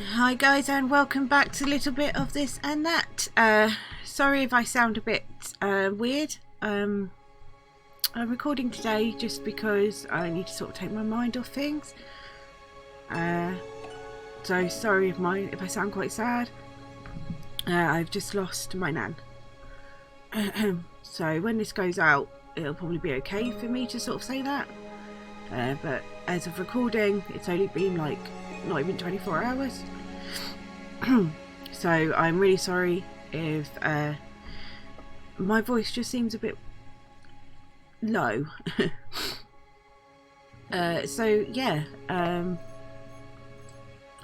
Hi guys, and welcome back to a little bit of this and that. Sorry if I sound a bit weird. I'm recording today just because I need to sort of take my mind off things. So sorry if I sound quite sad. I've just lost my nan. So when this goes out, it'll probably be okay for me to sort of say that. But as of recording, it's only been like not even 24 hours. So I'm really sorry if my voice just seems a bit low. So yeah,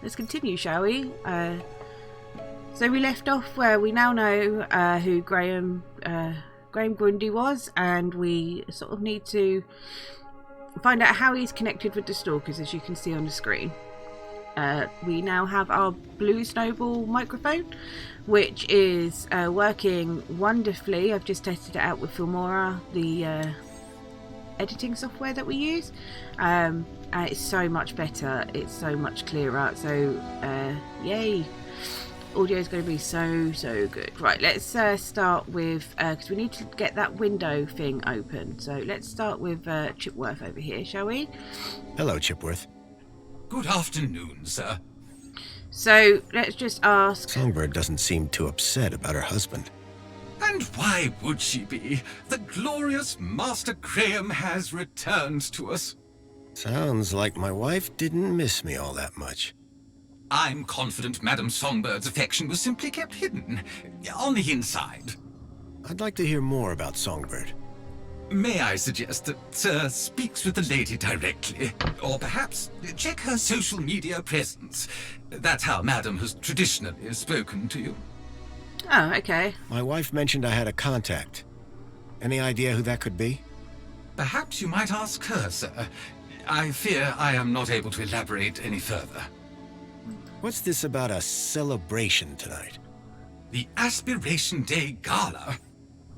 let's continue, shall we? So we left off where we now know who Graham Grundy was, and we sort of need to find out how he's connected with the stalkers, as you can see on the screen. We now have our blue snowball microphone, which is working wonderfully. I've just tested it out with Filmora, the editing software that we use, and it's so much better, it's so much clearer, so yay, audio is going to be so good. Right, let's start with, because we need to get that window thing open, so let's start with Chipworth over here, shall we? Hello, Chipworth. Good afternoon, sir. So let's just ask. Songbird doesn't seem too upset about her husband. And why would she be? The glorious Master Graham has returned to us. Sounds like my wife didn't miss me all that much. I'm confident Madame Songbird's affection was simply kept hidden, on the inside. I'd like to hear more about Songbird. May I suggest that Sir speaks with the lady directly, or perhaps check her social media presence. That's how Madame has traditionally spoken to you. Oh, okay. My wife mentioned I had a contact. Any idea who that could be? Perhaps you might ask her, sir. I fear I am not able to elaborate any further. What's this about a celebration tonight? The Aspiration Day Gala.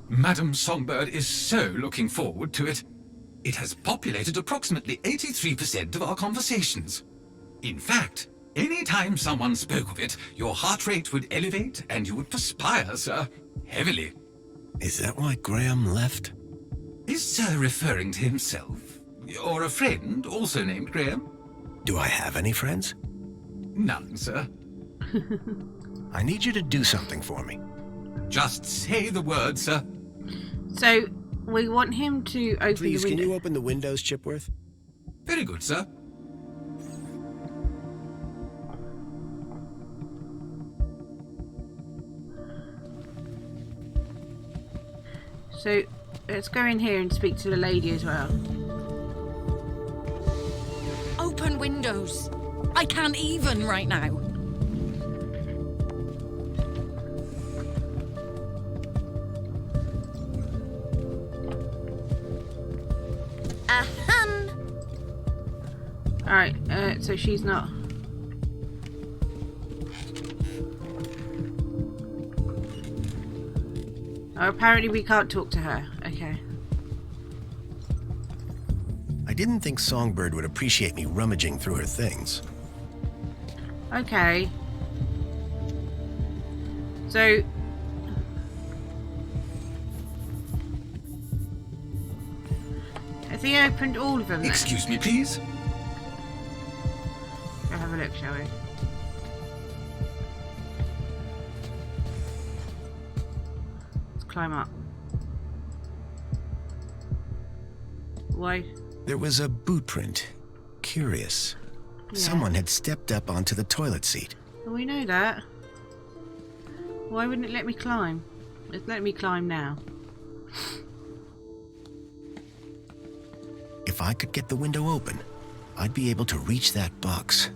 Madame Songbird is so looking forward to it. It has populated approximately 83% of our conversations. In fact, any time someone spoke of it, your heart rate would elevate and you would perspire, sir, heavily. Is that why Graham left? Is Sir referring to himself? Or a friend also named Graham? Do I have any friends? None, sir. I need you to do something for me. Just say the word, sir. So we want him to open Please, the window. can you open the windows, Chipworth? Very good, sir. So let's go in here and speak to the lady as well. Open windows. I can't even right now. Alright, so she's not. Oh, apparently we can't talk to her. Okay. I didn't think Songbird would appreciate me rummaging through her things. Okay. So has he opened all of them then? Excuse me, please. Go have a look, shall we? Let's climb up. Why? There was a boot print. Curious. Yeah. Someone had stepped up onto the toilet seat. Well, we know that. Why wouldn't it let me climb? It's letting me climb now. If I could get the window open, I'd be able to reach that box.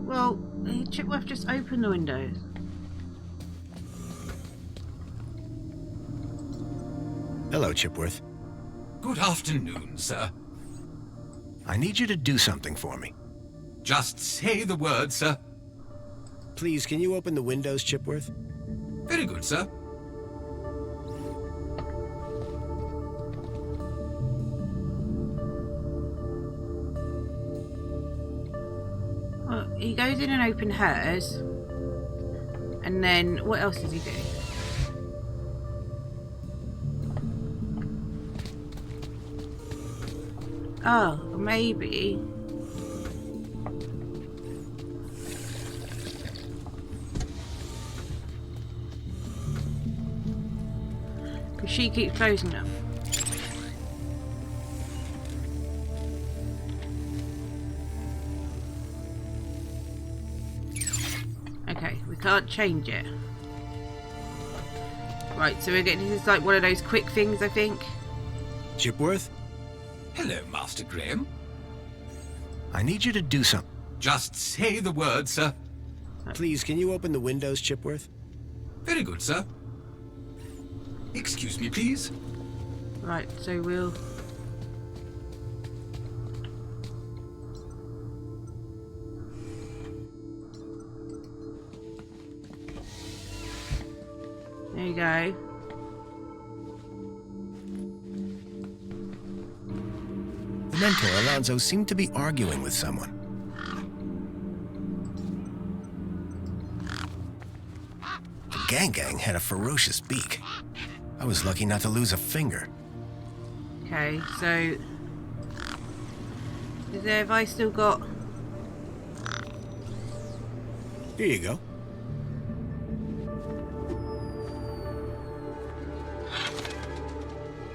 Well, Chipworth just opened the windows. Hello, Chipworth. Good afternoon, sir. I need you to do something for me. Just say the word, sir. Please, can you open the windows, Chipworth? Very good, sir. he goes in and opens hers, and then what else does he do? Oh, maybe. Because she keeps closing them. Okay, we can't change it. Right, so we're getting, this is like one of those quick things, I think. Chipworth? Hello, Master Graham. I need you to do something. Just say the word, sir. Please, can you open the windows, Chipworth? Very good, sir. Excuse me, please. Right, so we'll... There you go. The mentor, Alonzo, seemed to be arguing with someone. The gang had a ferocious beak. I was lucky not to lose a finger. Okay, so... have I still got... Here you go.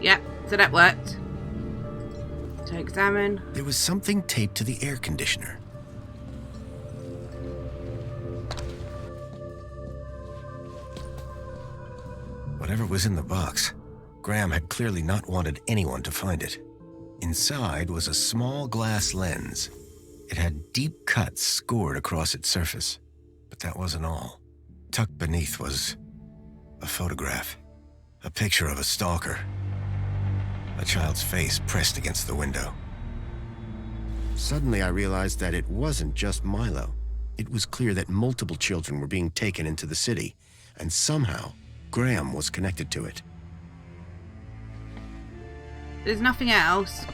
Yep, so that worked. To examine. There was something taped to the air conditioner. Whatever was in the box, Graham had clearly not wanted anyone to find it. Inside was a small glass lens. It had deep cuts scored across its surface. But that wasn't all. Tucked beneath was a photograph. A picture of a stalker. A child's face pressed against the window. Suddenly I realized that it wasn't just Milo. It was clear that multiple children were being taken into the city, and somehow Graham was connected to it. There's nothing else.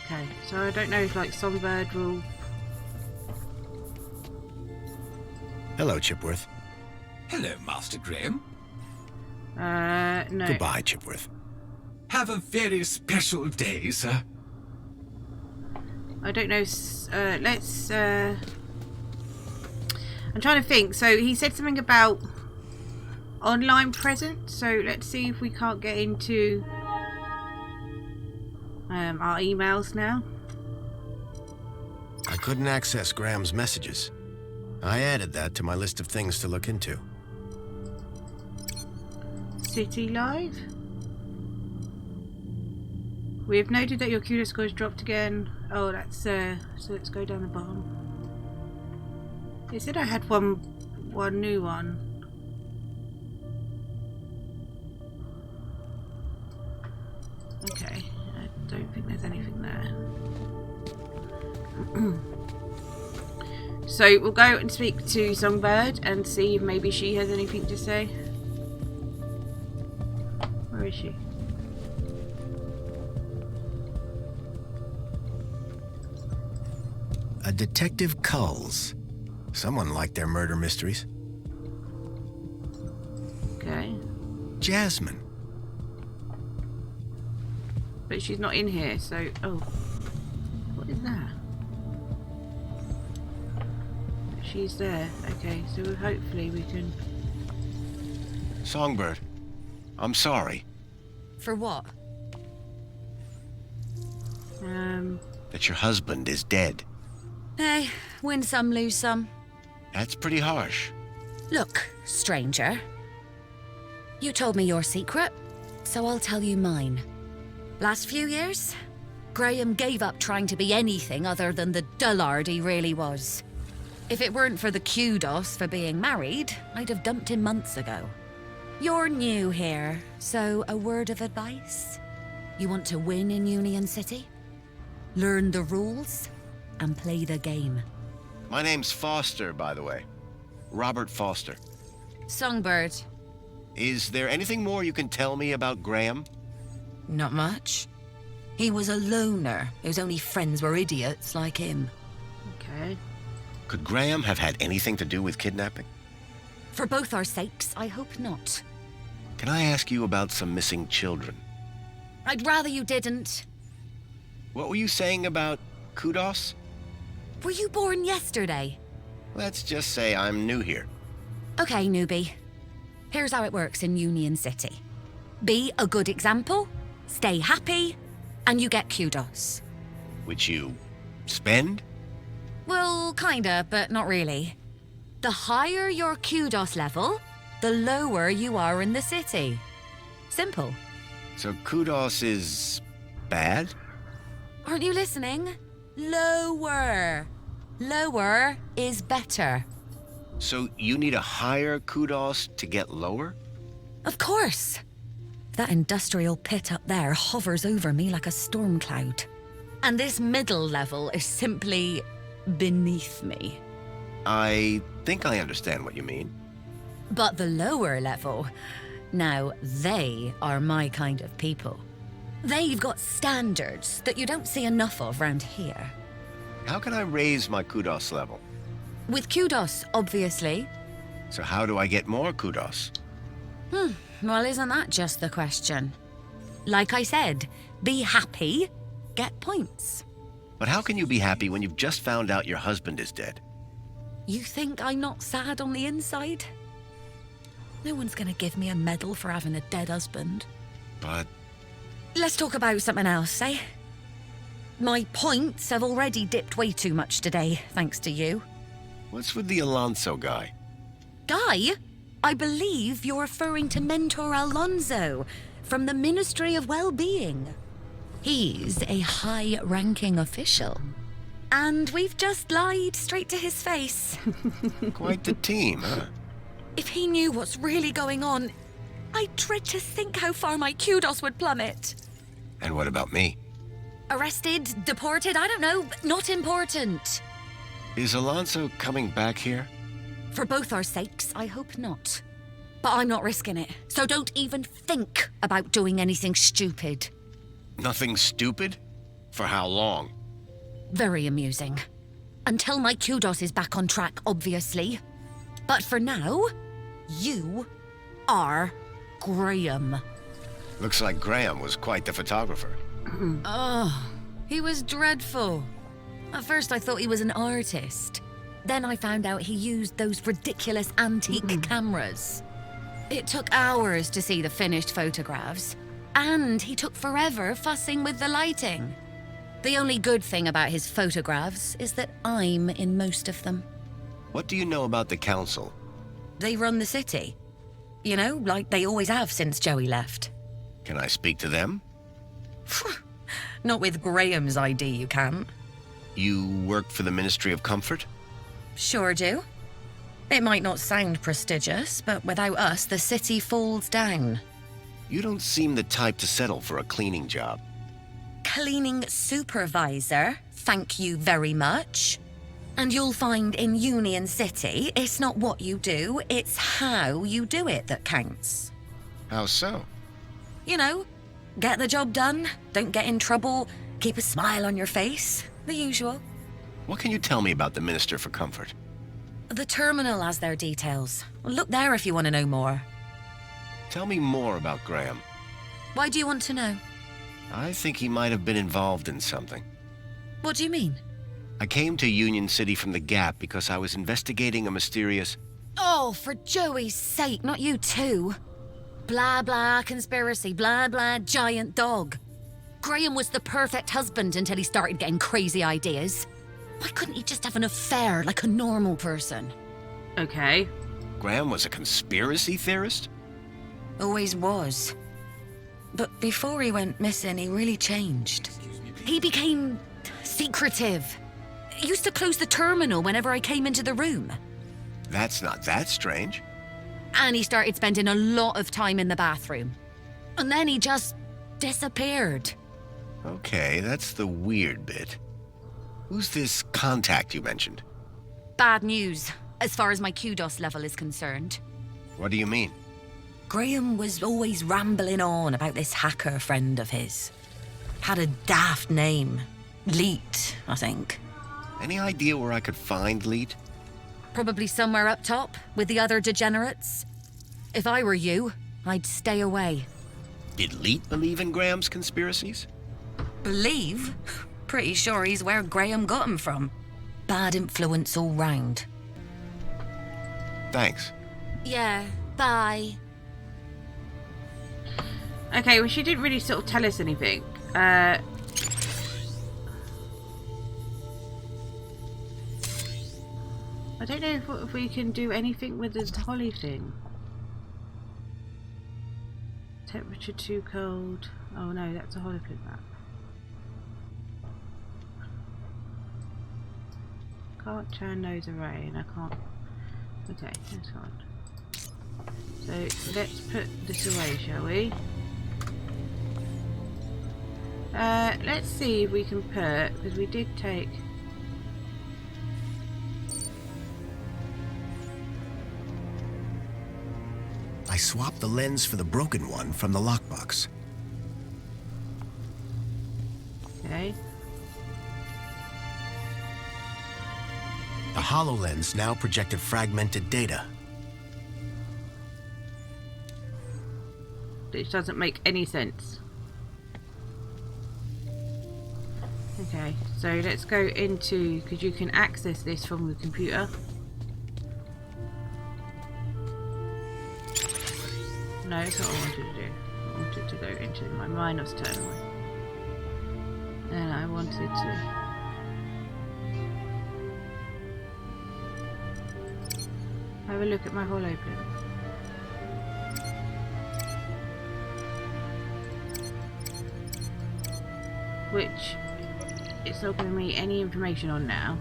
Okay, so I don't know if like Songbird will... Hello, Chipworth. Hello, Master Graham. No. Goodbye, Chipworth. Have a very special day, sir. I don't know. Let's... I'm trying to think. So he said something about online present. So let's see if we can't get into our emails now. I couldn't access Graham's messages. I added that to my list of things to look into. City Live. We have noted that your CUDA score has dropped again. Oh, that's so let's go down the bottom. It said I had one new one. Okay, I don't think there's anything there. So we'll go and speak to Songbird and see if maybe she has anything to say. Where is she? A Detective Culls. Someone liked their murder mysteries. Okay. Jasmine. But she's not in here, so... Oh. What is that? She's there. Okay, so hopefully we can... Songbird. I'm sorry. For what? That your husband is dead. Hey, win some, lose some. That's pretty harsh. Look, stranger. You told me your secret, so I'll tell you mine. Last few years, Graham gave up trying to be anything other than the dullard he really was. If it weren't for the kudos for being married, I'd have dumped him months ago. You're new here, so a word of advice? You want to win in Union City? Learn the rules and play the game. My name's Foster, by the way. Robert Foster. Songbird. Is there anything more you can tell me about Graham? Not much. He was a loner whose only friends were idiots like him. Okay. Could Graham have had anything to do with kidnapping? For both our sakes, I hope not. Can I ask you about some missing children? I'd rather you didn't. What were you saying about kudos? Were you born yesterday? Let's just say I'm new here. Okay, newbie. Here's how it works in Union City. Be a good example, stay happy, and you get kudos. Which you spend? Well, kinda, but not really. The higher your kudos level, the lower you are in the city. Simple. So kudos is bad? Aren't you listening? Lower. Lower is better. So you need a higher kudos to get lower? Of course. That industrial pit up there hovers over me like a storm cloud. And this middle level is simply beneath me. I think I understand what you mean. But the lower level, now they are my kind of people. They've got standards that you don't see enough of round here. How can I raise my kudos level? With kudos, obviously. So how do I get more kudos? Well, isn't that just the question? Like I said, be happy, get points. But how can you be happy when you've just found out your husband is dead? You think I'm not sad on the inside? No one's gonna give me a medal for having a dead husband. But Let's talk about something else, eh? My points have already dipped way too much today, thanks to you. what's with the Alonso guy? Guy? I believe you're referring to Mentor Alonso from the Ministry of Well-Being. He's a high-ranking official. And we've just lied straight to his face. Quite the team, huh? If he knew what's really going on, I dread to think how far my kudos would plummet. And what about me? Arrested, deported, I don't know, not important. Is Alonso coming back here? For both our sakes, I hope not. But I'm not risking it, so don't even think about doing anything stupid. Nothing stupid? For how long? Very amusing. Until my kudos is back on track, obviously. But for now, you are Graham. Looks like Graham was quite the photographer. Oh, he was dreadful. At first I thought he was an artist. Then I found out he used those ridiculous antique cameras. It took hours to see the finished photographs. And he took forever fussing with the lighting. The only good thing about his photographs is that I'm in most of them. What do you know about the council? They run the city. You know, like they always have since Joey left. Can I speak to them? Not with Graham's ID, you can't. You work for the Ministry of Comfort? Sure do. It might not sound prestigious, but without us, the city falls down. You don't seem the type to settle for a cleaning job. Cleaning supervisor, thank you very much. And you'll find in Union City, it's not what you do, it's how you do it that counts. How so? You know, get the job done, don't get in trouble, keep a smile on your face, the usual. What can you tell me about the Minister for Comfort? The terminal has their details. Look there if you want to know more. Tell me more about Graham. Why do you want to know? I think he might have been involved in something. What do you mean? I came to Union City from the Gap because I was investigating a mysterious... Oh, for Joey's sake, not you too. Blah, blah, conspiracy, blah, blah, giant dog. Graham was the perfect husband until he started getting crazy ideas. Why couldn't he just have an affair like a normal person? Okay. Graham was a conspiracy theorist? Always was. But before he went missing, he really changed. He became secretive. He used to close the terminal whenever I came into the room. That's not that strange. And he started spending a lot of time in the bathroom. And then he just disappeared. Okay, that's the weird bit. Who's this contact you mentioned? Bad news, as far as my kudos level is concerned. What do you mean? Graham was always rambling on about this hacker friend of his. Had a daft name. Leet, I think. Any idea where I could find Leet? Probably somewhere up top, with the other degenerates. If I were you, I'd stay away. Did Leet believe in Graham's conspiracies? Believe? Pretty sure he's where Graham got him from. Bad influence all round. Thanks. Yeah, bye. Okay, well, she didn't really sort of tell us anything. I don't know if we can do anything with this holly thing. Temperature too cold. Oh no, that's a holoprint map. Can't turn those away, and I can't. Okay, that's fine. So let's put this away, shall we? Let's see if we can put, because we did take. I swapped the lens for the broken one from the lockbox. Okay. The HoloLens now projected fragmented data. Which doesn't make any sense. Okay, so let's go into, because you can access this from the computer. No, that's not what I wanted to do. I wanted to go into my Minos terminal. And I wanted to... have a look at my holoprint. Which it's not giving me any information on now.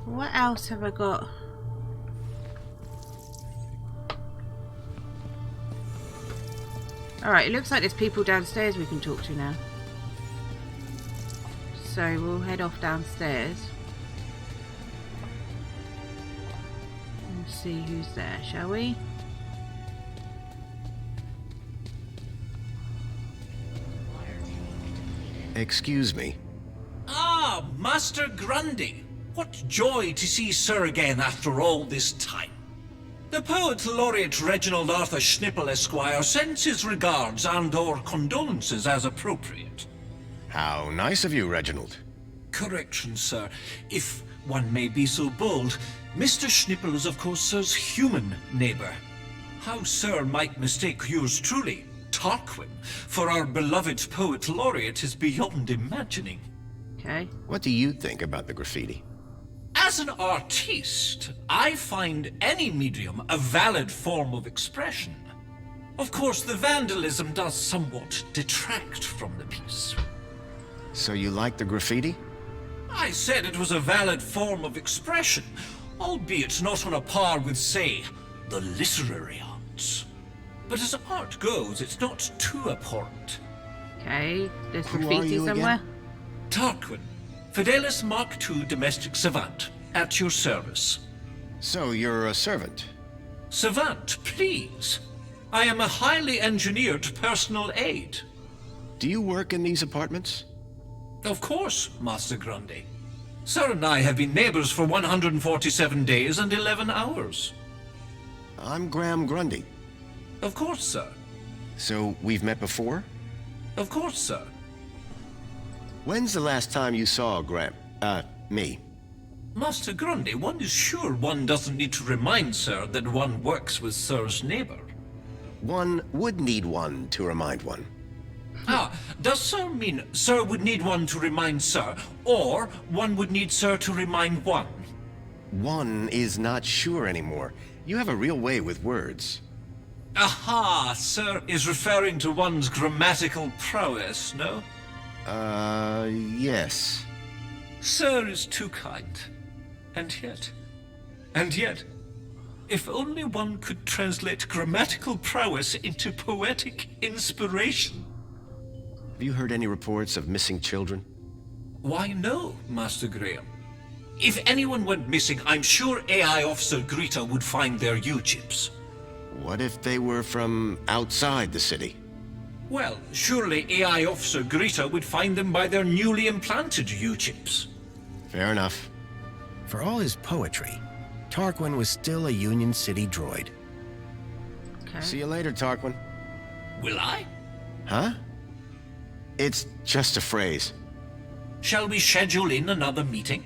What else have I got? Alright, it looks like there's people downstairs we can talk to now. So we'll head off downstairs and see who's there, shall we? Excuse me. Ah, Master Grundy. What joy to see Sir again after all this time. The Poet Laureate Reginald Arthur Schnippel Esquire sends his regards and/or condolences as appropriate. How nice of you, Reginald. Correction, sir. If one may be so bold, Mr. Schnippel is of course Sir's human neighbour. How Sir might mistake yours truly, Tarquin, for our beloved Poet Laureate is beyond imagining. Okay. What do you think about the graffiti? As an artiste, I find any medium a valid form of expression. Of course, the vandalism does somewhat detract from the piece. So you like the graffiti? I said it was a valid form of expression, albeit not on a par with, say, the literary arts. But as art goes, it's not too abhorrent. Okay. There's Who are graffiti you somewhere. again? Tarquin, Fidelis Mark II domestic savant, at your service. So you're a servant? Savant, please. I am a highly engineered personal aid. Do you work in these apartments? Of course, Master Grundy. Sir and I have been neighbors for 147 days and 11 hours. I'm Graham Grundy. Of course, sir. So we've met before? Of course, sir. When's the last time you saw me? Master Grundy, one is sure one doesn't need to remind Sir that one works with Sir's neighbor. One would need one to remind one. Ah, does Sir mean Sir would need one to remind Sir, or one would need Sir to remind one? One is not sure anymore. You have a real way with words. Aha, Sir is referring to one's grammatical prowess, no? Yes. Sir is too kind. And yet, if only one could translate grammatical prowess into poetic inspiration. Have you heard any reports of missing children? Why, no, Master Graham. If anyone went missing, I'm sure AI Officer Greta would find their U-chips. What if they were from outside the city? Well, surely AI Officer Greta would find them by their newly implanted U-chips. Fair enough. For all his poetry, Tarquin was still a Union City droid. Okay. See you later, Tarquin. Will I? Huh? It's just a phrase. Shall we schedule in another meeting?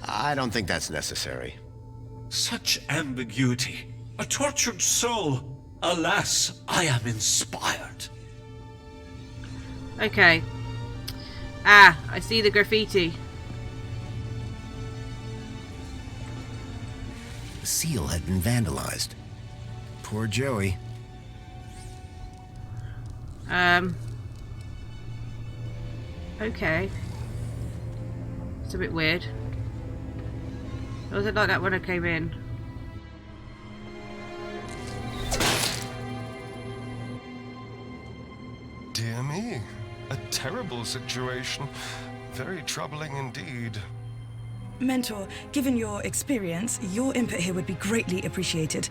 I don't think that's necessary. Such ambiguity. A tortured soul. Alas, I am inspired. Okay. Ah, I see the graffiti. The seal had been vandalized. Poor Joey. Okay. It's a bit weird. It wasn't like that when I came in. Dear me, a terrible situation. Very troubling indeed. Mentor, given your experience, your input here would be greatly appreciated.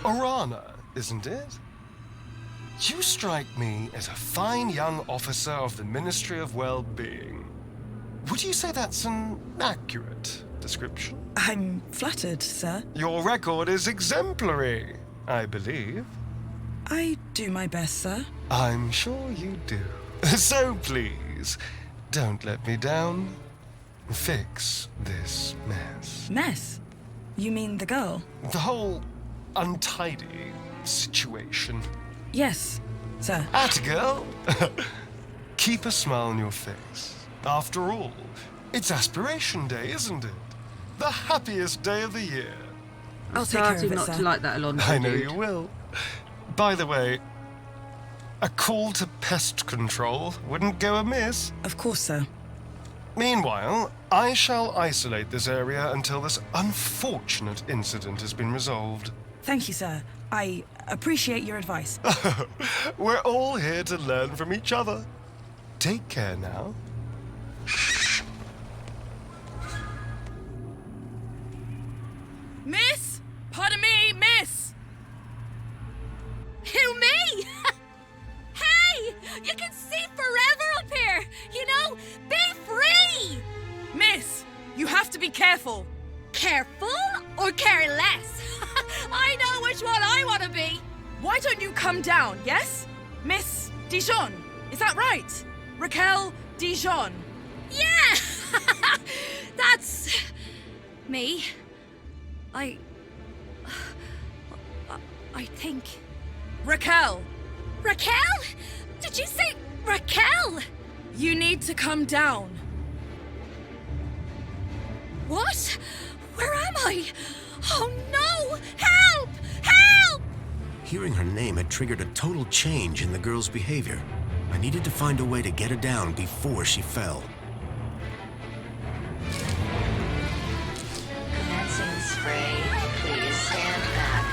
Orana, isn't it? You strike me as a fine young officer of the Ministry of Well-Being. Would you say that's an accurate description? I'm flattered, sir. Your record is exemplary, I believe. I do my best, sir. I'm sure you do. So please, don't let me down. Fix this mess. Mess? You mean the girl? The whole untidy situation. Yes, sir. Atta girl. Keep a smile on your face. After all, it's Aspiration Day, isn't it? The happiest day of the year. I'll take care of Starting it, not sir. to like that Alonso I know dude. you will. By the way, a call to pest control wouldn't go amiss. Of course, sir. Meanwhile, I shall isolate this area until this unfortunate incident has been resolved. Thank you, sir. I appreciate your advice. We're all here to learn from each other. Take care now. Miss? Pardon me, miss! Who, me? Hey! You can see forever up here! You know, be free! Miss, you have to be careful. Careful or careless? I know which one I want to be! Why don't you come down, yes? Miss Dijon, is that right? Raquel Dijon. Yeah! That's... me. I think... Raquel, Raquel? Did you say Raquel? you need to come down. What? Where am I? Oh no! Help! Help! Hearing her name had triggered a total change in the girl's behavior. I needed to find a way to get her down before she fell. Commencing spray. Please stand back.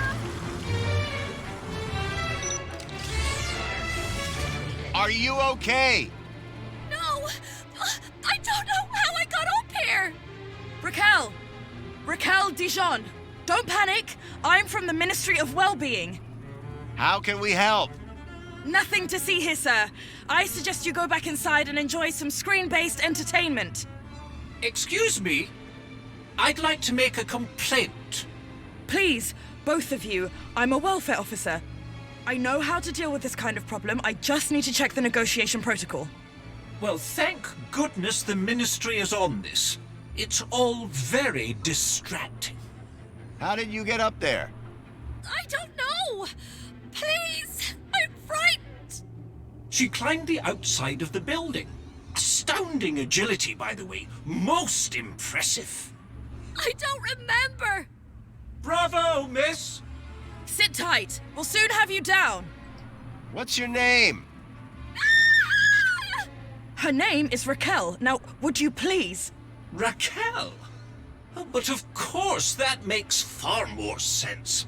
Are you okay? No! I don't know how I got up here! Raquel Dijon, don't panic. I'm from the Ministry of Well-Being. How can we help? Nothing to see here, sir. I suggest you go back inside and enjoy some screen-based entertainment. Excuse me? I'd like to make a complaint. Please, both of you, I'm a welfare officer. I know how to deal with this kind of problem. I just need to check the negotiation protocol. Well, thank goodness the Ministry is on this. It's all very distracting. How did you get up there? I don't know! Please! I'm frightened! She climbed the outside of the building. Astounding agility, by the way. Most impressive. I don't remember! Bravo, miss! Sit tight. We'll soon have you down. What's your name? Ah! Her name is Raquel. Now, would you please? Raquel? Oh, but of course, that makes far more sense.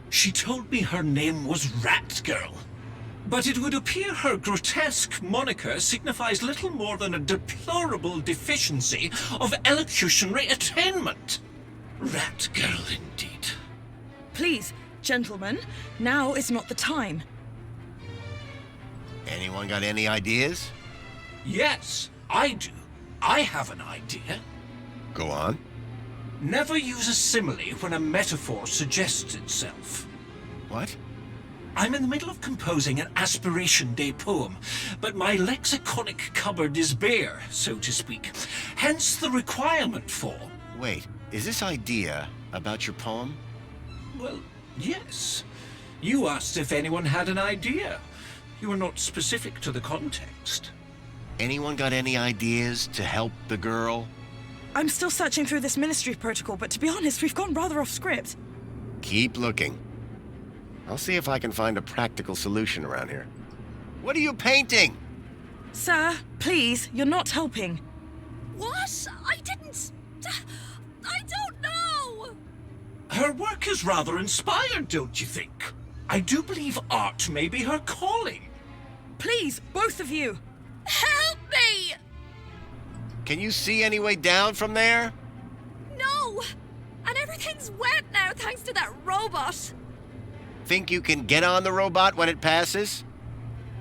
She told me her name was Rat Girl. But it would appear her grotesque moniker signifies little more than a deplorable deficiency of elocutionary attainment. Rat Girl, indeed. Please, gentlemen, now is not the time. Anyone got any ideas? Yes, I do. I have an idea. Go on. Never use a simile when a metaphor suggests itself. What? I'm in the middle of composing an Aspiration Day poem, but my lexiconic cupboard is bare, so to speak. Hence the requirement for... Wait, is this idea about your poem? Well, yes. You asked if anyone had an idea. You were not specific to the context. Anyone got any ideas to help the girl? I'm still searching through this ministry protocol, but to be honest, we've gone rather off script. Keep looking. I'll see if I can find a practical solution around here. What are you painting? Sir, please, you're not helping. What? I didn't... I don't know! Her work is rather inspired, don't you think? I do believe art may be her calling. Please, both of you. Help me! Can you see any way down from there? No! And everything's wet now thanks to that robot. Think you can get on the robot when it passes?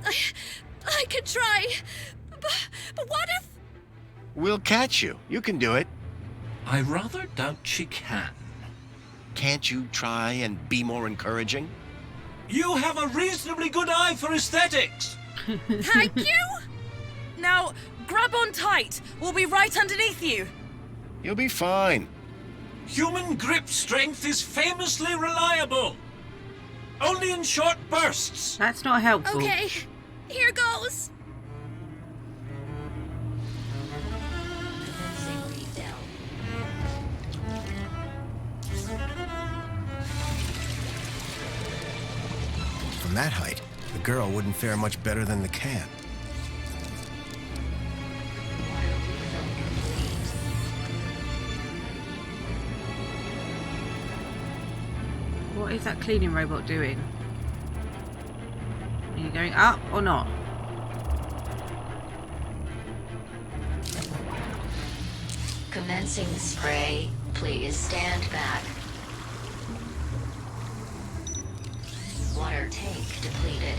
I could try. But what if... We'll catch you. You can do it. I rather doubt she can. Can't you try and be more encouraging? You have a reasonably good eye for aesthetics. Thank you? Now, grab on tight. We'll be right underneath you. You'll be fine. Human grip strength is famously reliable. Only in short bursts. That's not helpful. Okay, here goes. From that height, the girl wouldn't fare much better than the cat. What is that cleaning robot doing? Are you going up or not? Commencing spray. Please stand back. Water tank depleted.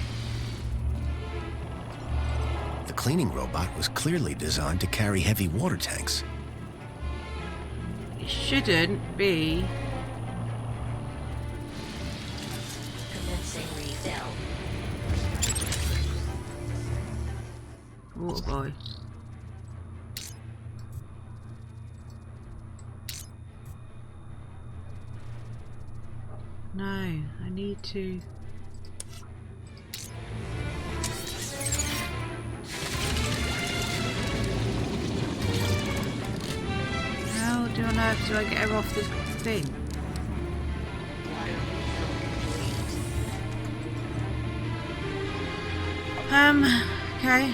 The cleaning robot was clearly designed to carry heavy water tanks. It shouldn't be. Commencing refill. Oh boy. No, I need to... How do on earth do I get her off this thing? Okay.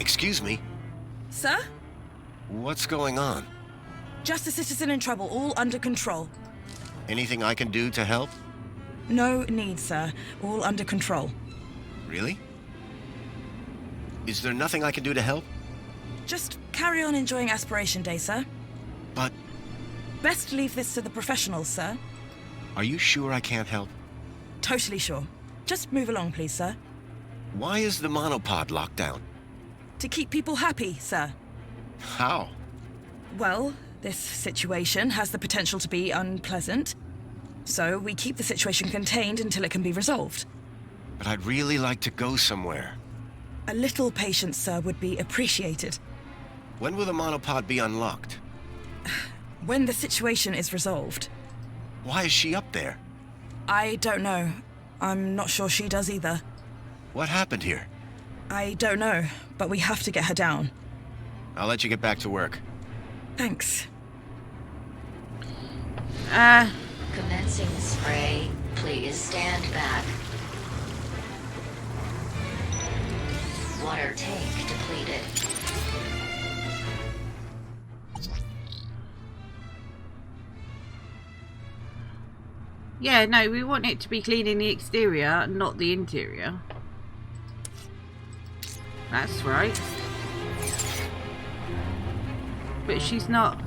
Excuse me, Sir? what's going on? Just a citizen in trouble, all under control. Anything I can do to help? No need, sir. All under control. Really? Is there nothing I can do to help? Just carry on enjoying Aspiration Day, sir. But Best leave this to the professionals, sir. are you sure I can't help? Totally sure. Just move along, please, sir. Why is the monopod locked down? To keep people happy, sir. How? Well, this situation has the potential to be unpleasant. So we keep the situation contained until it can be resolved. But I'd really like to go somewhere. A little patience, sir, would be appreciated. When will the monopod be unlocked? When the situation is resolved. Why is she up there? I don't know. I'm not sure she does either. What happened here? I don't know, but we have to get her down. I'll let you get back to work. Thanks. Commencing spray. Please stand back. Water tank depleted. Yeah, no, we want it to be cleaning the exterior, not the interior. That's right. But she's not.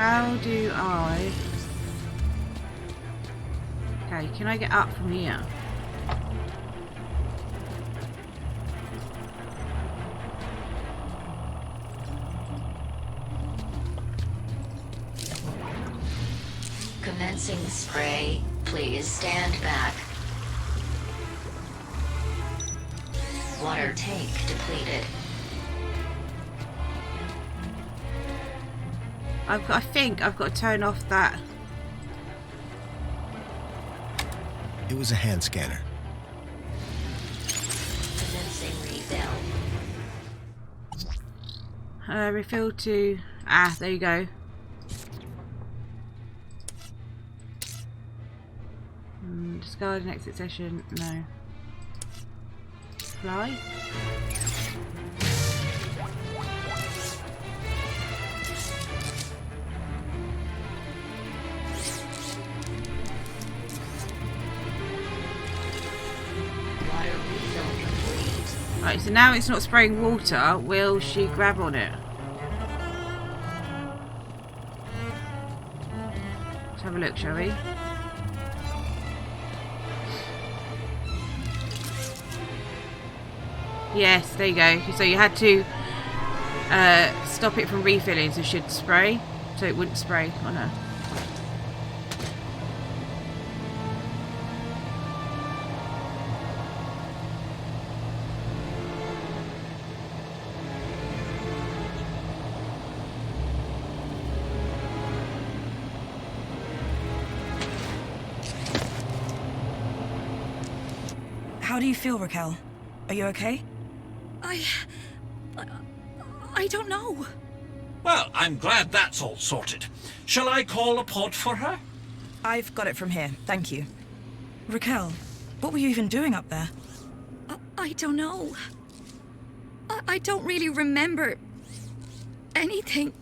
How do I... Okay, can I get up from here? Commencing spray. Please stand back. Water tank depleted. I think I've got to turn off that. It was a hand scanner. Commencing refill. Refill to... Ah, there you go. Discard and exit session. No. Fly. Water refill complete. Right, so now it's not spraying water. Will she grab on it? Let's have a look, shall we? Yes, there you go. So you had to stop it from refilling so it should spray. So it wouldn't spray on her. How do you feel, Raquel? Are you okay? I don't know. Well, I'm glad that's all sorted. Shall I call a pod for her? I've got it from here, thank you. Raquel, what were you even doing up there? I don't know. I don't really remember anything.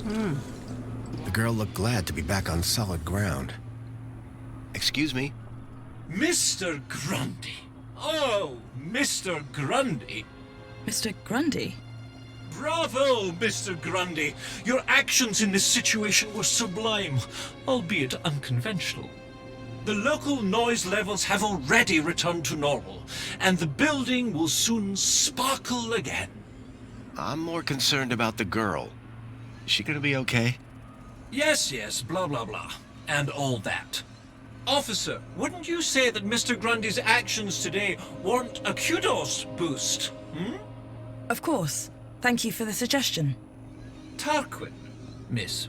The girl looked glad to be back on solid ground. Excuse me? Mr. Grundy. Oh, Mr. Grundy. Mr. Grundy? Bravo, Mr. Grundy. Your actions in this situation were sublime, albeit unconventional. The local noise levels have already returned to normal, and the building will soon sparkle again. I'm more concerned about the girl. Is she gonna be okay? Yes, blah, blah, blah, and all that. Officer, wouldn't you say that Mr. Grundy's actions today warrant a kudos boost, Of course. Thank you for the suggestion. Tarquin, miss.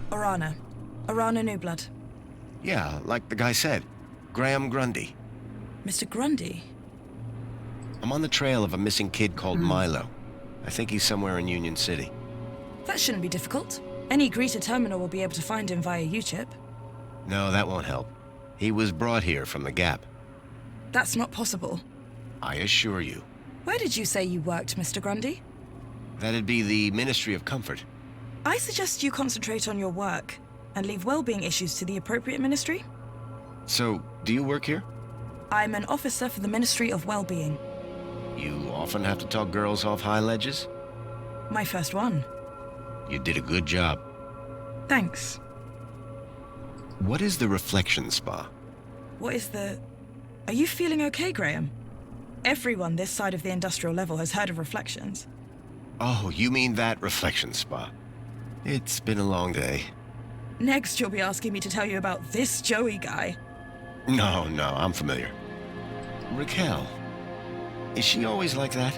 Orana. Orana Newblood. Yeah, like the guy said. Graham Grundy. Mr. Grundy? I'm on the trail of a missing kid called Milo. I think he's somewhere in Union City. That shouldn't be difficult. Any greeter terminal will be able to find him via U-chip. No, that won't help. He was brought here from the Gap. That's not possible. I assure you. Where did you say you worked, Mr. Grundy? That'd be the Ministry of Comfort. I suggest you concentrate on your work and leave well-being issues to the appropriate ministry. So, do you work here? I'm an officer for the Ministry of Well-being. You often have to talk girls off high ledges? My first one. You did a good job. Thanks. What is the reflection spa? What is the... Are you feeling okay, Graham? Everyone this side of the industrial level has heard of reflections. Oh, you mean that reflection spa. It's been a long day. Next, you'll be asking me to tell you about this Joey guy. No, I'm familiar. Raquel, is she always like that?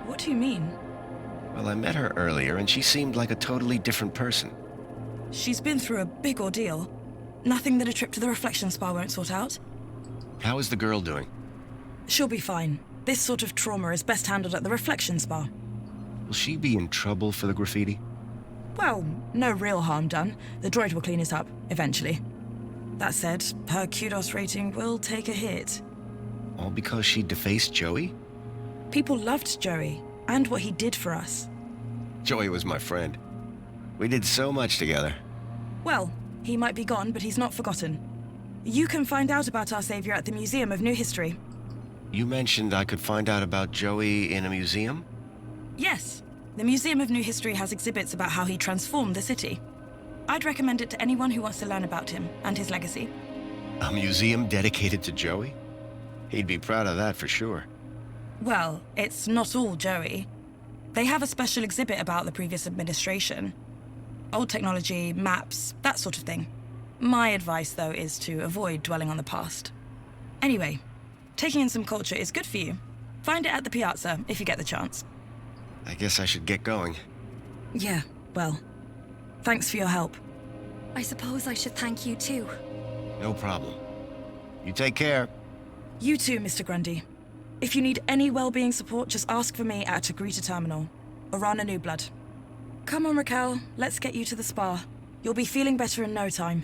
What do you mean? Well, I met her earlier and she seemed like a totally different person. She's been through a big ordeal. Nothing that a trip to the reflection spa won't sort out. How is the girl doing? She'll be fine. This sort of trauma is best handled at the reflection spa. Will she be in trouble for the graffiti? Well, no real harm done. The droid will clean it up, eventually. That said, her kudos rating will take a hit. All because she defaced Joey? People loved Joey, and what he did for us. Joey was my friend. We did so much together. Well, he might be gone, but he's not forgotten. You can find out about our savior at the Museum of New History. You mentioned I could find out about Joey in a museum? Yes. The Museum of New History has exhibits about how he transformed the city. I'd recommend it to anyone who wants to learn about him and his legacy. A museum dedicated to Joey? He'd be proud of that for sure. Well, it's not all Joey. They have a special exhibit about the previous administration. Old technology, maps, that sort of thing. My advice, though, is to avoid dwelling on the past. Anyway, taking in some culture is good for you. Find it at the Piazza if you get the chance. I guess I should get going. Yeah, well, thanks for your help. I suppose I should thank you too. No problem. You take care. You too, Mr. Grundy. If you need any well-being support, just ask for me at Agrita Terminal, or Rana New Blood. Come on, Raquel, let's get you to the spa. You'll be feeling better in no time.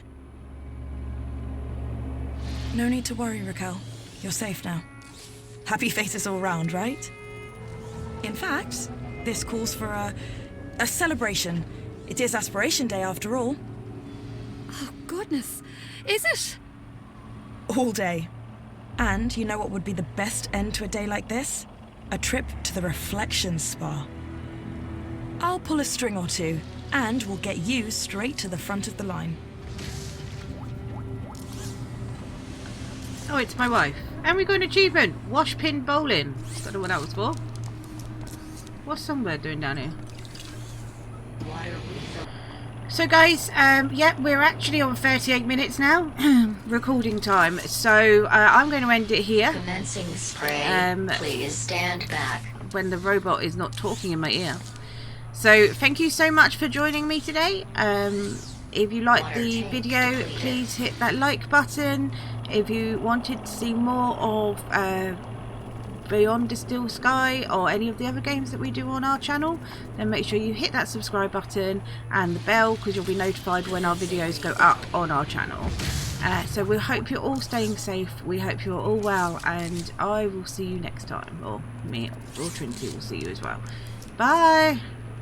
No need to worry, Raquel. You're safe now. Happy faces all round, right? In fact, this calls for a celebration. It is Aspiration Day after all. Oh, goodness. Is it? All day. And you know what would be the best end to a day like this? A trip to the Reflection Spa. I'll pull a string or two, and we'll get you straight to the front of the line. Oh, it's my wife. And we got an achievement. Wash pin bowling. Don't know what that was for. What's Songbird doing down here? So guys, yeah, we're actually on 38 minutes now, recording time. So I'm going to end it here. Commencing spray. Please stand back. When the robot is not talking in my ear. So thank you so much for joining me today. If you liked the video, please hit that like button. If you wanted to see more of Beyond the Still Sky or any of the other games that we do on our channel, then make sure you hit that subscribe button and the bell, because you'll be notified when our videos go up on our channel. So we hope you're all staying safe, we hope you're all well, and I will see you next time, or me or Trinity will see you as well. Bye!